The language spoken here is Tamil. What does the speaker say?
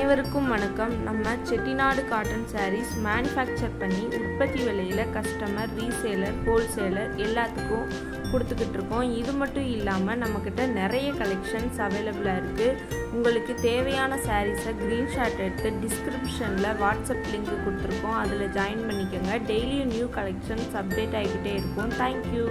அனைவருக்கும் வணக்கம். நம்ம செட்டிநாடு காட்டன் சாரீஸ் மேனுஃபேக்சர் பண்ணி உற்பத்தி விலையில் கஸ்டமர், ரீசேலர், ஹோல்சேலர் எல்லாத்துக்கும் கொடுத்துக்கிட்டு இருக்கோம். இது மட்டும் இல்லாமல் நம்மக்கிட்ட நிறைய கலெக்ஷன்ஸ் அவைலபிளாக இருக்குது. உங்களுக்கு தேவையான சாரீஸை ஸ்க்ரீன்ஷாட் எடுத்து டிஸ்கிரிப்ஷனில் வாட்ஸ்அப் லிங்க் கொடுத்துருக்கோம். அதில் ஜாயின் பண்ணிக்கோங்க. டெய்லியும் நியூ கலெக்ஷன்ஸ் அப்டேட் ஆகிக்கிட்டே இருக்கும். தேங்க்யூ.